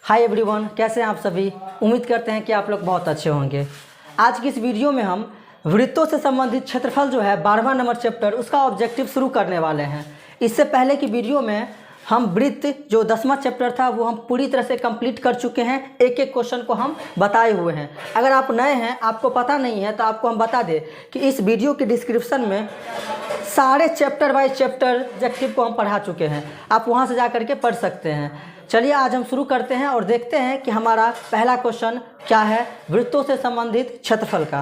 Hi everyone, कैसे हैं आप सभी। उम्मीद करते हैं कि आप लोग बहुत अच्छे होंगे। आज की इस वीडियो में हम वृत्तों से संबंधित क्षेत्रफल जो है 12वां नंबर चैप्टर उसका ऑब्जेक्टिव शुरू करने वाले हैं। इससे पहले की वीडियो में हम वृत्त जो 10वां चैप्टर था वो हम पूरी तरह से कंप्लीट कर चुके हैं। एक एक क्वेश्चन को हम बताए हुए हैं। अगर आप नए हैं, आपको पता नहीं है, तो आपको हम बता दें कि इस वीडियो के डिस्क्रिप्शन में सारे चैप्टर बाय चैप्टर ऑब्जेक्टिव को हम पढ़ा चुके हैं। आप वहां से जा करके पढ़ सकते हैं। चलिए आज हम शुरू करते हैं और देखते हैं कि हमारा पहला क्वेश्चन क्या है वृत्तों से संबंधित क्षेत्रफल का।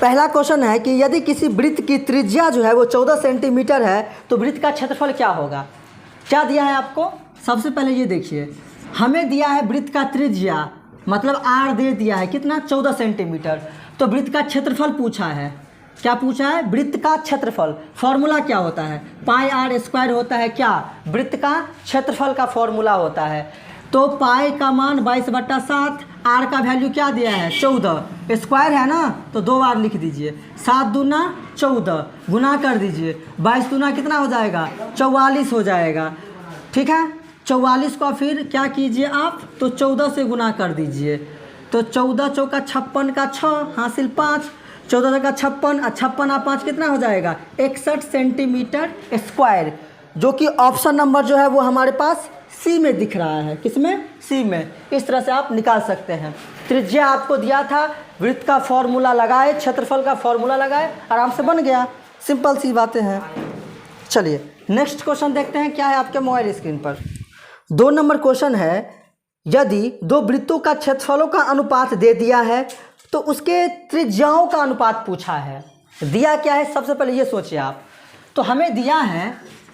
पहला क्वेश्चन है कि यदि किसी वृत्त की त्रिज्या जो है वो 14 सेंटीमीटर है तो वृत्त का क्षेत्रफल क्या होगा। क्या दिया है आपको, सबसे पहले ये देखिए, हमें दिया है वृत्त का त्रिज्या मतलब आर दे दिया है कितना, 14 सेंटीमीटर। तो वृत्त का क्षेत्रफल पूछा है। क्या पूछा है, वृत्त का क्षेत्रफल। फॉर्मूला क्या होता है, पाई आर स्क्वायर होता है। क्या, वृत्त का क्षेत्रफल का फॉर्मूला होता है। तो पाई का मान 22/7, आर का वैल्यू क्या दिया है 14, स्क्वायर है ना तो 2 बार लिख दीजिए। 7 दूना 14, गुना कर दीजिए। 22 दूना कितना हो जाएगा, 44 हो जाएगा। ठीक है, 44 को फिर क्या कीजिए आप, तो 14 से गुना कर दीजिए। तो 14 चौका 56 का 6 हासिल 5, 14 का 56 और 56 और 5 कितना हो जाएगा 61 सेंटीमीटर स्क्वायर, जो कि ऑप्शन नंबर जो है वो हमारे पास सी में दिख रहा है। किसमें, सी में। इस तरह से आप निकाल सकते हैं। त्रिज्या आपको दिया था, वृत्त का फॉर्मूला लगाए, क्षेत्रफल का फॉर्मूला लगाए, आराम से बन गया। सिंपल सी बातें हैं। चलिए नेक्स्ट क्वेश्चन देखते हैं क्या है आपके मोबाइल स्क्रीन पर। 2 नंबर क्वेश्चन है, यदि 2 वृत्तों का क्षेत्रफलों का अनुपात दे दिया है तो उसके त्रिज्याओं का अनुपात पूछा है। दिया क्या है, सबसे पहले ये सोचिए आप। तो हमें दिया है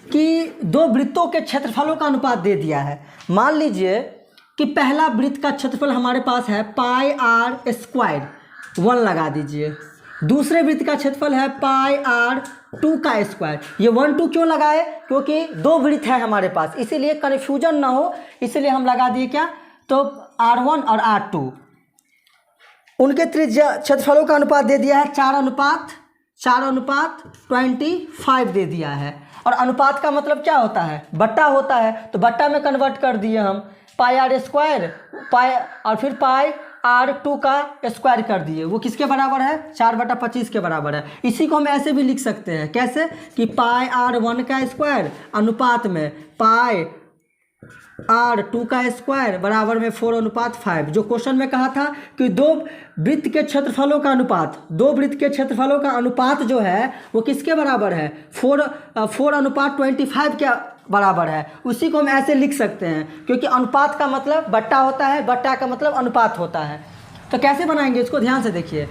कि 2 वृत्तों के क्षेत्रफलों का अनुपात दे दिया है। मान लीजिए कि पहला वृत्त का क्षेत्रफल हमारे पास है पाई आर स्क्वायर 1 लगा दीजिए। दूसरे वृत्त का क्षेत्रफल है पाई आर 2 का स्क्वायर। ये 1 2 क्यों लगाए, क्योंकि 2 वृत्त है हमारे पास, इसीलिए कन्फ्यूजन ना हो, इसीलिए हम लगा दिए क्या, तो R1 और R2। उनके त्रिज्या क्षेत्रफलों का अनुपात दे दिया है 4:25 दे दिया है। और अनुपात का मतलब क्या होता है, बट्टा होता है। तो बट्टा में कन्वर्ट कर दिए हम, पाई आर स्क्वायर पाई और फिर पाई R2 का स्क्वायर कर दिए। वो किसके बराबर है, 4/25 के बराबर है। इसी को हम ऐसे भी लिख सकते हैं, कैसे कि पाई R1 का स्क्वायर अनुपात में पाई R2 का स्क्वायर बराबर में 4:5। जो क्वेश्चन में कहा था कि 2 वृत्त के क्षेत्रफलों का अनुपात, 2 वृत्त के क्षेत्रफलों का अनुपात जो है वो किसके बराबर है, 4:25 के बराबर है। उसी को हम ऐसे लिख सकते हैं, क्योंकि अनुपात का मतलब बट्टा होता है, बट्टा का मतलब अनुपात होता है। तो कैसे बनाएंगे इसको, ध्यान से देखिए।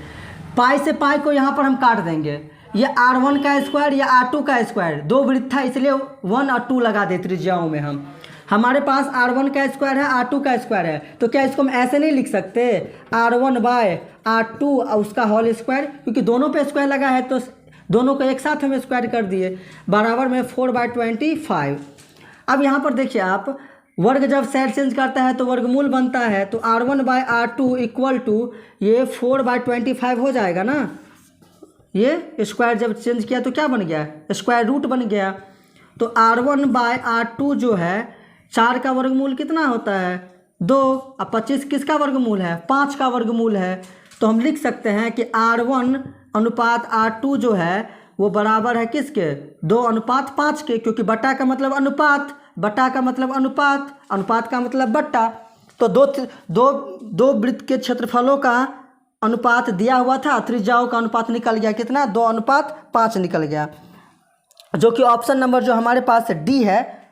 पाई से पाई को यहाँ पर हम काट देंगे। ये R1 का स्क्वायर या R2 का स्क्वायर, 2 वृत्त था इसलिए 1 और 2 लगा दे त्रिज्याओं में हम। हमारे पास R1 का स्क्वायर है, R2 का स्क्वायर है, तो क्या इसको हम ऐसे नहीं लिख सकते, R1/R2 और उसका होल स्क्वायर, क्योंकि दोनों पे स्क्वायर लगा है तो दोनों को एक साथ हम स्क्वायर कर दिए, बराबर में 4/25। अब यहाँ पर देखिए आप, वर्ग जब साइड चेंज करता है तो वर्गमूल बनता है, तो R1/R2 इक्वल टू ये 4/25 हो जाएगा ना। ये स्क्वायर जब चेंज किया तो क्या बन गया, स्क्वायर रूट बन गया। तो R1/R2 जो है 4 का वर्गमूल कितना होता है 2, और 25 किसका वर्गमूल है, 5 का वर्गमूल है। तो हम लिख सकते हैं कि R1/R2 जो है वो बराबर है किसके, 2:5 के, क्योंकि बट्टा का मतलब अनुपात, बट्टा का मतलब अनुपात, अनुपात का मतलब बट्टा। तो दो वृत्त के क्षेत्रफलों का अनुपात दिया हुआ था, त्रिज्याओं का अनुपात निकल गया कितना, 2:5 निकल गया, जो कि ऑप्शन नंबर जो हमारे पास डी है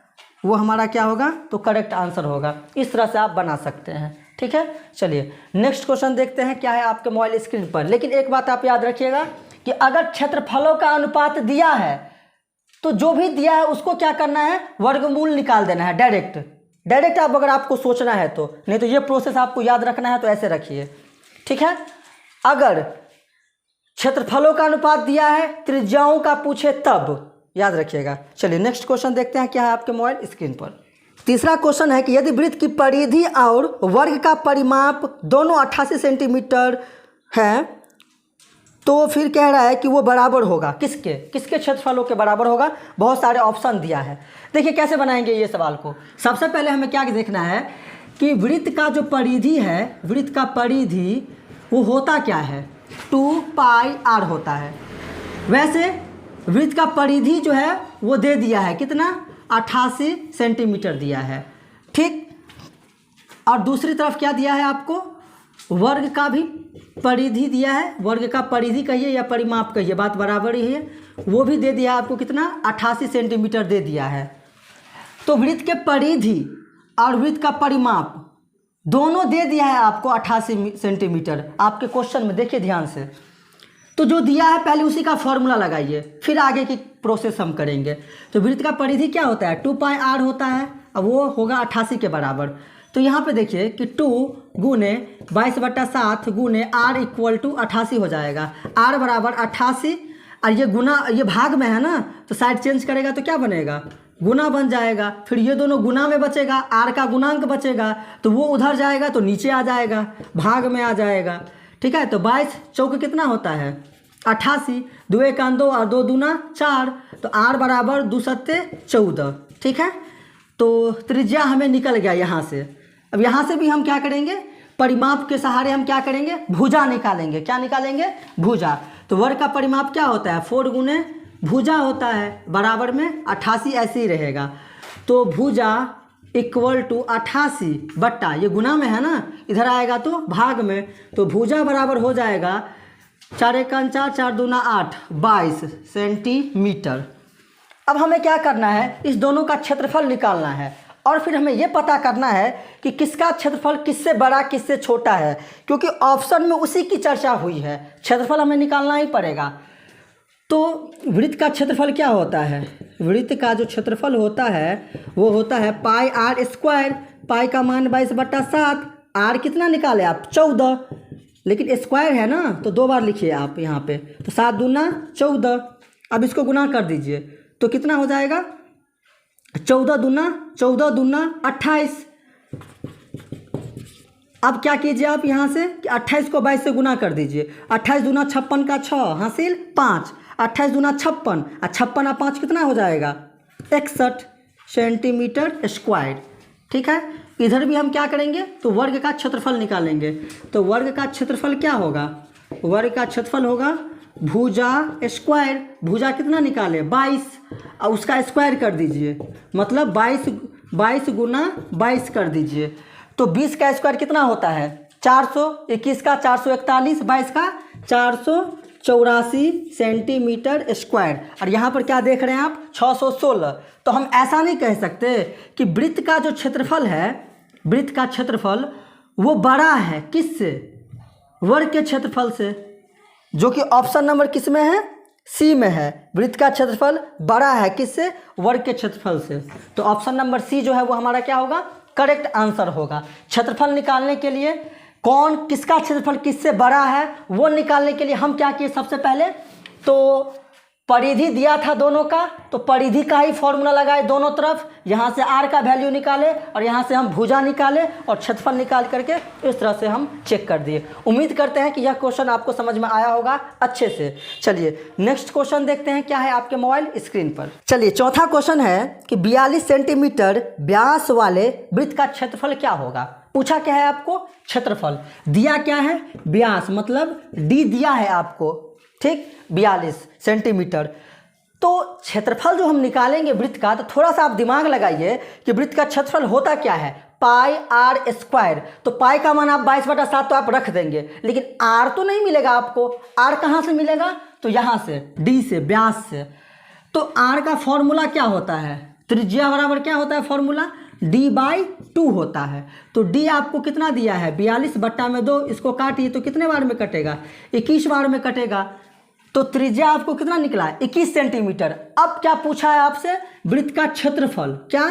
वो हमारा क्या होगा, तो करेक्ट आंसर होगा। इस तरह से आप बना सकते हैं। ठीक है, चलिए नेक्स्ट क्वेश्चन देखते हैं क्या है आपके मोबाइल स्क्रीन पर। लेकिन एक बात आप याद रखिएगा कि अगर क्षेत्रफलों का अनुपात दिया है तो जो भी दिया है उसको क्या करना है, वर्गमूल निकाल देना है डायरेक्ट आप, अगर आपको सोचना है तो। नहीं तो ये प्रोसेस आपको याद रखना है तो ऐसे रखिए। ठीक है, अगर क्षेत्रफलों का अनुपात दिया है, त्रिज्याओं का पूछे तब, याद रखिएगा। चलिए नेक्स्ट क्वेश्चन देखते हैं क्या है आपके मोबाइल स्क्रीन पर। तीसरा क्वेश्चन है कि यदि वृत्त की परिधि और वर्ग का परिमाप दोनों 88 सेंटीमीटर है तो फिर कह रहा है कि वो बराबर होगा किसके क्षेत्रफलों के बराबर होगा। बहुत सारे ऑप्शन दिया है। देखिए कैसे बनाएंगे ये सवाल को। सबसे पहले हमें क्या देखना है कि वृत्त का जो परिधि है, वृत्त का परिधि वो होता क्या है, 2πr होता है। वैसे वृत्त का परिधि जो है वो दे दिया है कितना, 88 सेंटीमीटर दिया है, ठीक। और दूसरी तरफ क्या दिया है आपको, वर्ग का भी परिधि दिया है, वर्ग का परिधि कहिए या परिमाप कहिए, बात बराबर ही है। वो भी दे दिया है आपको कितना, 88 सेंटीमीटर दे दिया है। तो वृत्त के परिधि और वृत्त का परिमाप दोनों दे दिया है आपको 88 सेंटीमीटर आपके क्वेश्चन में, देखिए ध्यान से। तो जो दिया है पहले उसी का फॉर्मूला लगाइए, फिर आगे की प्रोसेस हम करेंगे। तो वृत्त का परिधि क्या होता है, 2πr होता है, अब वो होगा 88 के बराबर। तो यहाँ पे देखिए कि 2 गुने 22/7 गुने r इक्वल टू 88 हो जाएगा। r बराबर 88 और ये गुना, ये भाग में है ना, तो साइड चेंज करेगा तो क्या बनेगा, गुना बन जाएगा। फिर ये दोनों गुना में बचेगा, r का गुणांक बचेगा, तो वो उधर जाएगा तो नीचे आ जाएगा, भाग में आ जाएगा, ठीक है। तो 22 चौक कितना होता है, 88, 2 1 2 और 2 दूना 4, तो r बराबर 2 7 14, ठीक है। तो त्रिज्या हमें निकल गया यहाँ से। अब यहाँ से भी हम क्या करेंगे, परिमाप के सहारे हम क्या करेंगे, भुजा निकालेंगे। क्या निकालेंगे, भुजा। तो वर्ग का परिमाप क्या होता है, 4 गुने भुजा होता है, बराबर में 88 ऐसे ही रहेगा। तो भुजा इक्वल टू 88 बट्टा, ये गुना में है ना, इधर आएगा तो भाग में, तो भुजा बराबर हो जाएगा 4 1 4 4 दूना 8, 22 सेंटीमीटर। अब हमें क्या करना है, इस दोनों का क्षेत्रफल निकालना है और फिर हमें यह पता करना है कि किसका क्षेत्रफल किससे बड़ा किससे छोटा है, क्योंकि ऑप्शन में उसी की चर्चा हुई है, क्षेत्रफल हमें निकालना ही पड़ेगा। तो वृत्त का क्षेत्रफल क्या होता है, वृत्त का जो क्षेत्रफल होता है वो होता है πr², पाई का मान 22/7, r कितना निकाले आप, 14, लेकिन स्क्वायर है ना तो 2 बार लिखिए आप यहाँ पे, तो 7 दूना 14। अब इसको गुना कर दीजिए तो कितना हो जाएगा, 14 दूना 28। अब क्या कीजिए आप यहाँ से कि 28 को 22 से गुना कर दीजिए, 28 दूना 56 का 6 हासिल 5, 28 दूना 56 और 56 और 5 कितना हो जाएगा, 61 सेंटीमीटर स्क्वायर, ठीक है। इधर भी हम क्या करेंगे, तो वर्ग का क्षेत्रफल निकालेंगे। तो वर्ग का क्षेत्रफल क्या होगा, वर्ग का क्षेत्रफल होगा भुजा स्क्वायर, भुजा कितना निकाले 22 और उसका स्क्वायर कर दीजिए, मतलब 22 गुना 22 कर दीजिए। तो 20 का स्क्वायर कितना होता है 400, 21 का 441, 22 का 484 सेंटीमीटर स्क्वायर। और यहाँ पर क्या देख रहे हैं आप 616। तो हम ऐसा नहीं कह सकते कि वृत्त का जो क्षेत्रफल है, वृत्त का क्षेत्रफल वो बड़ा है किससे, वर्ग के क्षेत्रफल से, जो कि ऑप्शन नंबर किस में है, सी में है। वृत्त का क्षेत्रफल बड़ा है किससे, वर्ग के क्षेत्रफल से। तो ऑप्शन नंबर सी जो है वो हमारा क्या होगा, करेक्ट आंसर होगा। क्षेत्रफल निकालने के लिए कौन किसका क्षेत्रफल किससे बड़ा है वो निकालने के लिए हम क्या किए, सबसे पहले तो परिधि दिया था दोनों का, तो परिधि का ही फॉर्मूला लगाए दोनों तरफ, यहाँ से r का वैल्यू निकाले और यहाँ से हम भुजा निकाले और क्षेत्रफल निकाल करके इस तरह से हम चेक कर दिए। उम्मीद करते हैं कि यह क्वेश्चन आपको समझ में आया होगा अच्छे से। चलिए नेक्स्ट क्वेश्चन देखते हैं क्या है आपके मोबाइल स्क्रीन पर। चलिए चौथा क्वेश्चन है कि 42 सेंटीमीटर व्यास वाले वृत्त का क्षेत्रफल क्या होगा। पूछा क्या है आपको, क्षेत्रफल दिया क्या है, व्यास मतलब d दिया है आपको, ठीक 42 सेंटीमीटर। तो क्षेत्रफल जो हम निकालेंगे वृत्त का, तो थोड़ा सा आप दिमाग लगाइए कि वृत्त का क्षेत्रफल होता क्या है, πr²। तो पाई का मान आप 22/7 तो आप रख देंगे, लेकिन r तो नहीं मिलेगा आपको। r कहाँ से मिलेगा, तो यहाँ से d से, व्यास से। तो r का फॉर्मूला क्या होता है, त्रिज्या बराबर क्या होता है फॉर्मूला, d/2 होता है। तो d आपको कितना दिया है 42/2, इसको काटिए तो कितने बार में कटेगा, 21 बार में कटेगा। तो त्रिज्या आपको कितना निकला है 21 सेंटीमीटर। अब क्या पूछा है आपसे, वृत्त का क्षेत्रफल, क्या,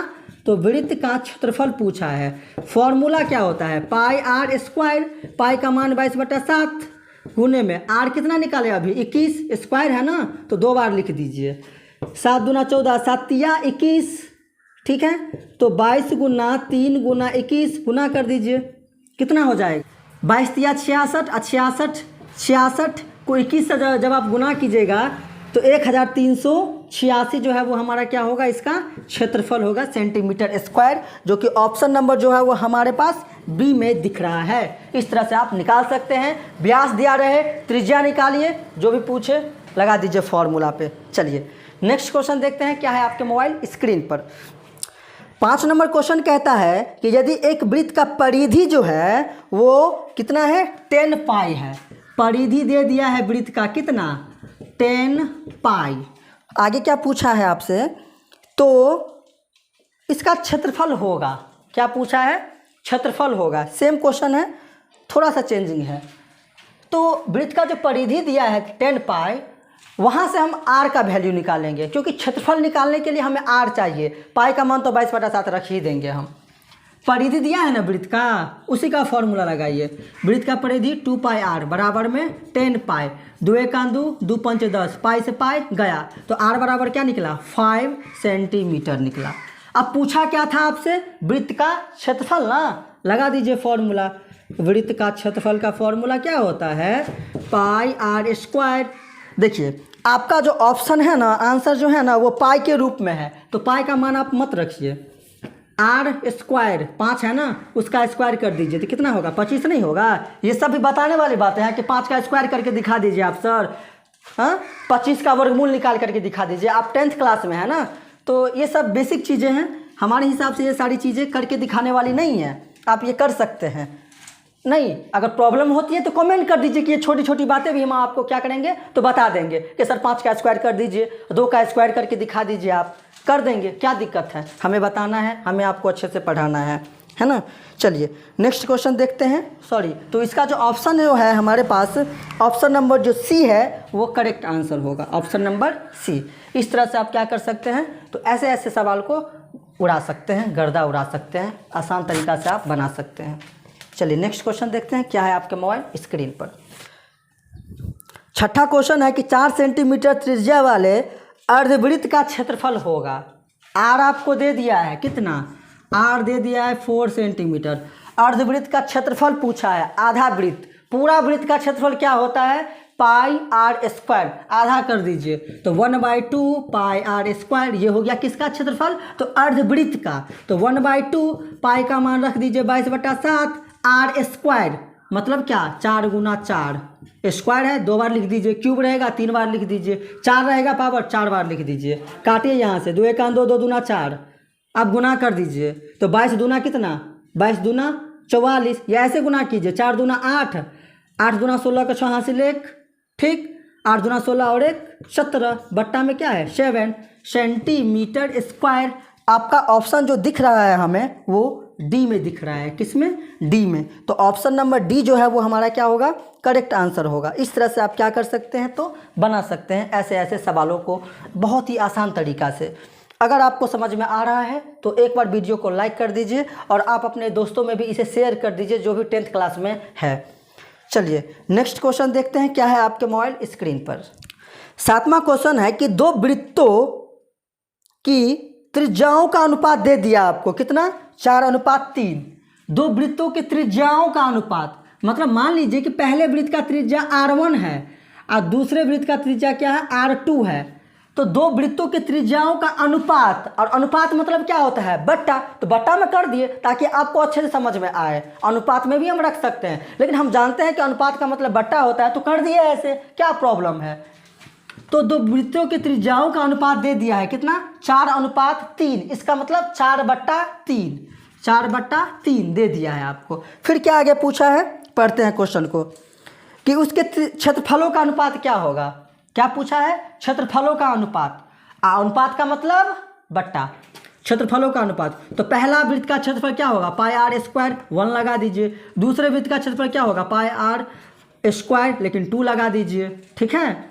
तो वृत्त का क्षेत्रफल पूछा है। फॉर्मूला क्या होता है πr², पाई का मान 22/7 गुने में r कितना निकाले अभी 21, स्क्वायर है ना तो 2 बार लिख दीजिए, 7 दूना 14, 7 तिया 21, ठीक है। तो 22 गुना 3 गुना 21 गुना कर दीजिए, कितना हो जाएगा 22 तिया 66 और 66 को 21 से जब आप गुना कीजिएगा तो 1300 86 जो है वो हमारा क्या होगा, इसका क्षेत्रफल होगा सेंटीमीटर स्क्वायर, जो कि ऑप्शन नंबर जो है वो हमारे पास बी में दिख रहा है। इस तरह से आप निकाल सकते हैं। व्यास दिया रहे, त्रिज्या निकालिए, जो भी पूछे लगा दीजिए फॉर्मूला पे। चलिए नेक्स्ट क्वेश्चन देखते हैं क्या है आपके मोबाइल स्क्रीन पर। 5 नंबर क्वेश्चन कहता है कि यदि एक वृत्त का परिधि जो है वो कितना है, 10 पाई है। परिधि दे दिया है वृत्त का कितना, 10 पाई। आगे क्या पूछा है आपसे, तो इसका क्षेत्रफल होगा, क्या पूछा है, क्षेत्रफल होगा। सेम क्वेश्चन है, थोड़ा सा चेंजिंग है। तो वृत्त का जो परिधि दिया है 10 पाई, वहाँ से हम आर का वैल्यू निकालेंगे, क्योंकि क्षेत्रफल निकालने के लिए हमें आर चाहिए। पाई का मान तो 22/7 रख ही देंगे हम। परिधि दिया है ना वृत्त का, उसी का फॉर्मूला लगाइए। वृत्त का परिधि 2 पाई आर बराबर में 10 पाई, 2 1 2, 2 5 10, पाई से पाई गया, तो आर बराबर क्या निकला, 5 सेंटीमीटर निकला। अब पूछा क्या था आपसे, वृत्त का क्षेत्रफल ना, लगा दीजिए फॉर्मूला। वृत्त का क्षेत्रफल का फॉर्मूला क्या होता है, पाई आर स्क्वायर। देखिए आपका जो ऑप्शन है ना, आंसर जो है ना वो पाई के रूप में है, तो पाई का मान आप मत रखिए। आर स्क्वायर 5 है ना, उसका स्क्वायर कर दीजिए तो कितना होगा, 25 नहीं होगा। ये सब भी बताने वाली बातें हैं कि 5 का स्क्वायर करके दिखा दीजिए आप सर। हाँ, 25 का वर्गमूल निकाल करके दिखा दीजिए। आप 10th क्लास में है ना, तो ये सब बेसिक चीज़ें हैं। हमारे हिसाब से ये सारी चीज़ें करके दिखाने वाली नहीं है, आप ये कर सकते हैं। नहीं, अगर प्रॉब्लम होती है तो कमेंट कर दीजिए कि ये छोटी छोटी बातें भी हम आपको क्या करेंगे तो बता देंगे कि सर 5 का स्क्वायर कर दीजिए, 2 का स्क्वायर करके दिखा दीजिए। आप कर देंगे, क्या दिक्कत है, हमें बताना है, हमें आपको अच्छे से पढ़ाना है ना। चलिए नेक्स्ट क्वेश्चन देखते हैं। सॉरी, तो इसका जो ऑप्शन जो है हमारे पास, ऑप्शन नंबर जो सी है वो करेक्ट आंसर होगा, ऑप्शन नंबर सी। इस तरह से आप क्या कर सकते हैं, तो ऐसे ऐसे सवाल को उड़ा सकते हैं, गर्दा उड़ा सकते हैं, आसान तरीक़ा से आप बना सकते हैं। चलिए नेक्स्ट क्वेश्चन देखते हैं क्या है आपके मोबाइल स्क्रीन पर। 6ठा क्वेश्चन है कि 4 सेंटीमीटर त्रिज्या वाले अर्धवृत्त का क्षेत्रफल होगा। आर आपको दे दिया है कितना, आर दे दिया है 4 सेंटीमीटर। अर्धवृत्त का क्षेत्रफल पूछा है, आधा वृत्त। पूरा वृत्त का क्षेत्रफल क्या होता है, पाई आर स्क्वायर, आधा कर दीजिए तो 1/2 पाई आर स्क्वायर। ये हो गया किसका क्षेत्रफल, तो अर्धवृत्त का। तो 1/2 पाई का मान रख दीजिए 22/7 आर स्क्वायर, मतलब क्या, 4 × 4। स्क्वायर है 2 बार लिख दीजिए, क्यूब रहेगा 3 बार लिख दीजिए, 4 रहेगा पावर 4 बार लिख दीजिए। काटिए यहाँ से, 2 1 2, 2 दूना 4। अब गुना कर दीजिए तो 22 दूना कितना, 22 दूना 44। या ऐसे गुना कीजिए, 4 दूना 8, 8 दूना 16 का 6 हासिल 1, ठीक। 8 दूना 16 और 1 17, बट्टा में क्या है 7 सेंटीमीटर स्क्वायर। आपका ऑप्शन जो दिख रहा है हमें वो डी में दिख रहा है, किसमें, डी में। तो ऑप्शन नंबर डी जो है वो हमारा क्या होगा, करेक्ट आंसर होगा। इस तरह से आप क्या कर सकते हैं, तो बना सकते हैं ऐसे ऐसे सवालों को बहुत ही आसान तरीक़ा से। अगर आपको समझ में आ रहा है तो एक बार वीडियो को लाइक कर दीजिए और आप अपने दोस्तों में भी इसे शेयर कर दीजिए जो भी 10th क्लास में है। चलिए नेक्स्ट क्वेश्चन देखते हैं क्या है आपके मोबाइल स्क्रीन पर। 7वां क्वेश्चन है कि 2 वृत्तों की त्रिज्याओं का अनुपात दे दिया आपको, कितना, 4:3। 2 वृत्तों के त्रिज्याओं का अनुपात, मतलब मान लीजिए कि पहले वृत्त का त्रिज्या R1 है और दूसरे वृत्त का त्रिज्या क्या है, R2 है। तो 2 वृत्तों के त्रिज्याओं का अनुपात, और अनुपात मतलब क्या होता है, बट्टा। तो बट्टा में कर दिए ताकि आपको अच्छे से समझ में आए। अनुपात में भी हम रख सकते हैं, लेकिन हम जानते हैं कि अनुपात का मतलब बट्टा होता है, तो कर दिए ऐसे, क्या प्रॉब्लम है। तो 2 वृत्तों के त्रिज्याओं का अनुपात दे दिया है कितना, 4:3। इसका मतलब 4/3, 4/3 दे दिया है आपको। फिर क्या आगे पूछा है, पढ़ते हैं क्वेश्चन को, कि उसके क्षेत्रफलों का अनुपात क्या होगा। क्या पूछा है, क्षेत्रफलों का अनुपात। अनुपात का मतलब बट्टा, क्षेत्रफलों का अनुपात। तो पहला वृत्त का क्षेत्रफल क्या होगा, पाई आर स्क्वायर, 1 लगा दीजिए। दूसरे वृत्त का क्षेत्रफल क्या होगा, पाई आर स्क्वायर, लेकिन 2 लगा दीजिए, ठीक है।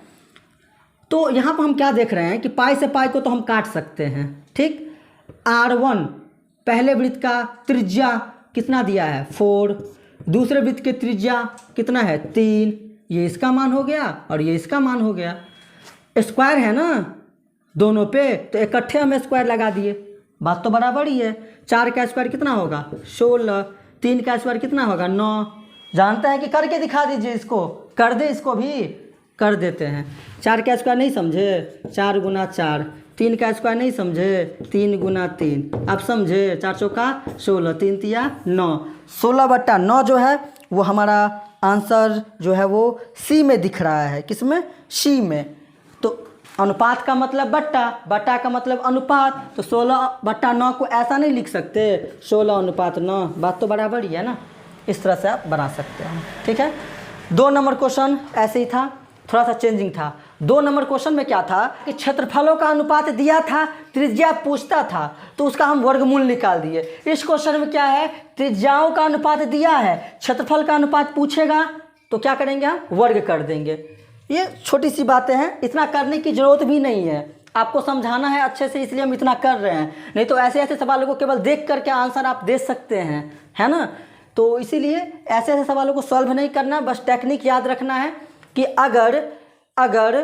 तो यहाँ पर हम क्या देख रहे हैं कि पाई से पाई को तो हम काट सकते हैं, ठीक। R1 पहले वृत्त का त्रिज्या कितना दिया है, 4। दूसरे वृत्त के त्रिज्या कितना है, 3। ये इसका मान हो गया और ये इसका मान हो गया। स्क्वायर है ना दोनों पे, तो इकट्ठे हम स्क्वायर लगा दिए, बात तो बराबर ही है। 4 का स्क्वायर कितना होगा, 16। 3 का स्क्वायर कितना होगा, 9। जानते हैं कि करके दिखा दीजिए, इसको कर दे, इसको भी कर देते हैं। 4 का स्क्वायर नहीं समझे, 4 गुना 4। 3 का स्क्वायर नहीं समझे, 3 गुना 3। अब समझे, 4 चौका 16, 3 तिया 9। 16/9 जो है वो हमारा आंसर जो है वो सी में दिख रहा है। किस में? सी में। तो अनुपात का मतलब बट्टा, बट्टा का मतलब अनुपात। तो 16/9 को ऐसा नहीं लिख सकते 16:9। बात तो बराबर ही है ना। इस तरह से आप बना सकते हैं। ठीक है। 2 नंबर क्वेश्चन ऐसे ही था, थोड़ा सा चेंजिंग था। 2 नंबर क्वेश्चन में क्या था कि क्षेत्रफलों का अनुपात दिया था, त्रिज्या पूछता था, तो उसका हम वर्गमूल निकाल दिए। इस क्वेश्चन में क्या है, त्रिज्याओं का अनुपात दिया है, क्षेत्रफल का अनुपात पूछेगा तो क्या करेंगे, हम वर्ग कर देंगे। ये छोटी सी बातें हैं, इतना करने की ज़रूरत भी नहीं है। आपको समझाना है अच्छे से, इसलिए हम इतना कर रहे हैं। नहीं तो ऐसे ऐसे सवालों को केवल देख करके आंसर आप दे सकते हैं, है ना। तो इसीलिए ऐसे ऐसे सवालों को सॉल्व नहीं करना, बस टेक्निक याद रखना है कि अगर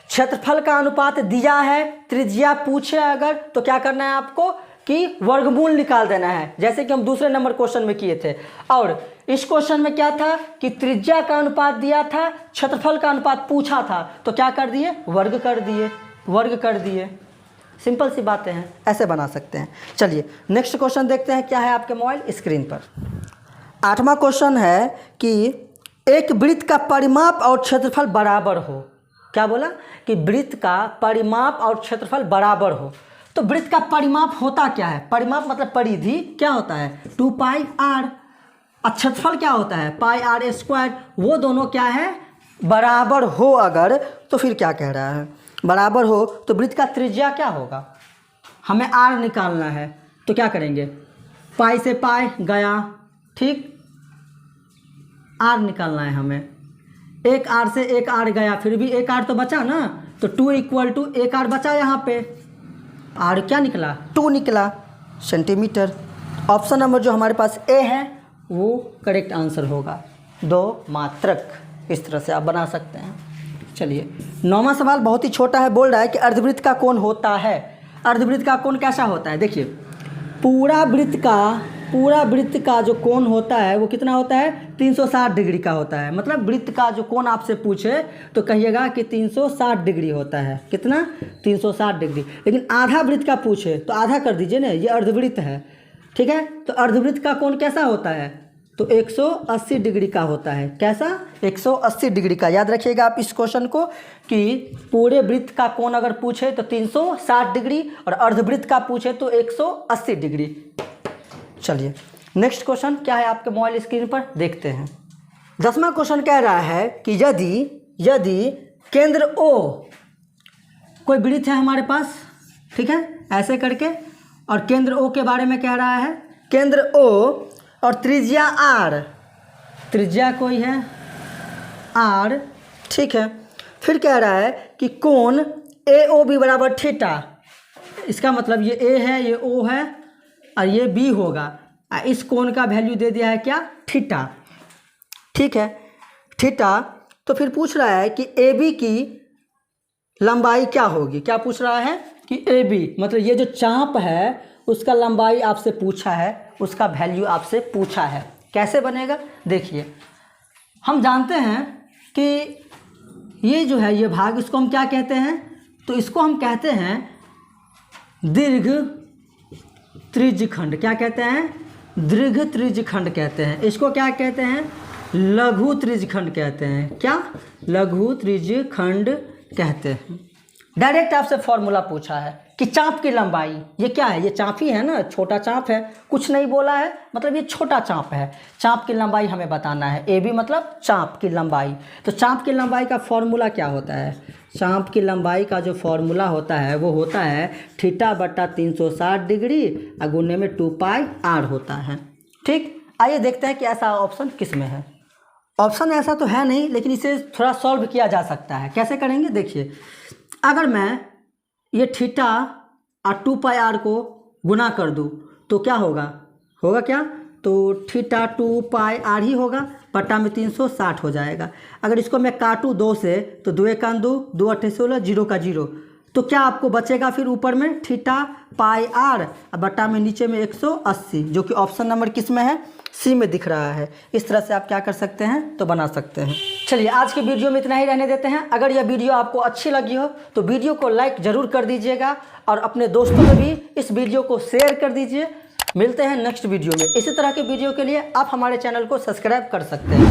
क्षेत्रफल का अनुपात दिया है, त्रिज्या पूछे अगर, तो क्या करना है आपको कि वर्गमूल निकाल देना है, जैसे कि हम दूसरे नंबर क्वेश्चन में किए थे। और इस क्वेश्चन में क्या था कि त्रिज्या का अनुपात दिया था, क्षेत्रफल का अनुपात पूछा था, तो क्या कर दिए, वर्ग कर दिए। सिंपल सी बातें हैं, ऐसे बना सकते हैं। चलिए नेक्स्ट क्वेश्चन देखते हैं क्या है आपके मोबाइल स्क्रीन पर। 8वां क्वेश्चन है कि एक वृत्त का परिमाप और क्षेत्रफल बराबर हो। क्या बोला कि वृत्त का परिमाप और क्षेत्रफल बराबर हो। तो वृत्त का परिमाप होता क्या है, परिमाप मतलब परिधि क्या होता है 2πr, और क्षेत्रफल क्या होता है πr²। वो दोनों क्या है, बराबर हो अगर, तो फिर क्या कह रहा है, बराबर हो तो वृत्त का त्रिज्या क्या होगा, हमें r निकालना है। तो क्या करेंगे, पाई से पाई गया, ठीक, r निकालना है हमें। एक r से एक r गया, फिर भी एक r तो बचा ना, तो 2 = एक r बचा यहाँ पे, r क्या निकला 2 निकला सेंटीमीटर। ऑप्शन नंबर जो हमारे पास ए है वो करेक्ट आंसर होगा, 2 मात्रक। इस तरह से आप बना सकते हैं। चलिए 9वां सवाल बहुत ही छोटा है, बोल रहा है कि अर्धवृत्त का कोण होता है। अर्धवृत्त का कोण कैसा होता है, देखिए पूरा वृत्त का जो कोण होता है वो कितना होता है 360 डिग्री का होता है। मतलब वृत्त का जो कोण आपसे पूछे तो कहिएगा कि 360 डिग्री होता है। कितना 360 डिग्री। लेकिन आधा वृत्त का पूछे तो आधा कर दीजिए ना, ये अर्धवृत्त है, ठीक है। तो अर्धवृत्त का कोण कैसा होता है, तो 180 डिग्री का होता है। कैसा 180 डिग्री का। याद रखिएगा आप इस क्वेश्चन को कि पूरे वृत्त का कोण अगर पूछे तो 360 डिग्री और अर्धवृत्त का पूछे तो 180 डिग्री। चलिए नेक्स्ट क्वेश्चन क्या है आपके मोबाइल स्क्रीन पर देखते हैं। 10वां क्वेश्चन कह रहा है कि यदि केंद्र O कोई वृत्त है हमारे पास, ठीक है, ऐसे करके, और केंद्र O के बारे में कह रहा है, केंद्र O और त्रिज्या R, त्रिज्या कोई है R, ठीक है। फिर कह रहा है कि कोण AOB बराबर थीटा। इसका मतलब ये A है, ये O है और ये B होगा। इस कोण का वैल्यू दे दिया है क्या, थीटा, ठीक है, थीटा। तो फिर पूछ रहा है कि AB की लंबाई क्या होगी। क्या पूछ रहा है कि AB मतलब ये जो चाप है उसका लंबाई आपसे पूछा है, उसका वैल्यू आपसे पूछा है। कैसे बनेगा देखिए, हम जानते हैं कि ये जो है ये भाग, इसको हम क्या कहते हैं, तो इसको हम कहते हैं दीर्घ त्रिज्यखंड। क्या कहते हैं, दीर्घ त्रिज्यखंड कहते हैं। इसको क्या कहते हैं, लघु त्रिज्यखंड कहते हैं। क्या, लघु त्रिज्यखंड कहते हैं। डायरेक्ट आपसे फॉर्मूला पूछा है कि चाप की लंबाई, ये क्या है, ये चाप ही है ना, छोटा चाप है, कुछ नहीं बोला है, मतलब ये छोटा चाप है। चाप की लंबाई हमें बताना है, AB मतलब चाप की लंबाई। तो चाप की लंबाई का फॉर्मूला क्या होता है, चाप की लंबाई का जो फॉर्मूला होता है वो होता है θ/360 डिग्री गुने में 2πr होता है, ठीक। आइए देखते हैं कि ऐसा ऑप्शन किस में है। ऑप्शन ऐसा तो है नहीं, लेकिन इसे थोड़ा सॉल्व किया जा सकता है। कैसे करेंगे देखिए, अगर मैं ये थीटा और 2πr को गुना कर दूँ तो क्या होगा क्या, तो थीटा 2πr ही होगा, बटा में 360 हो जाएगा। अगर इसको मैं काटूँ 2 से तो 2 × 2 2 × 8 16, 0 का 0, तो क्या आपको बचेगा फिर ऊपर में θπr बटा में नीचे में 180, जो कि ऑप्शन नंबर किस में है, सी में दिख रहा है। इस तरह से आप क्या कर सकते हैं, तो बना सकते हैं। चलिए आज के वीडियो में इतना ही रहने देते हैं। अगर यह वीडियो आपको अच्छी लगी हो तो वीडियो को लाइक ज़रूर कर दीजिएगा और अपने दोस्तों में भी इस वीडियो को शेयर कर दीजिए। मिलते हैं नेक्स्ट वीडियो में। इसी तरह के वीडियो के लिए आप हमारे चैनल को सब्सक्राइब कर सकते हैं।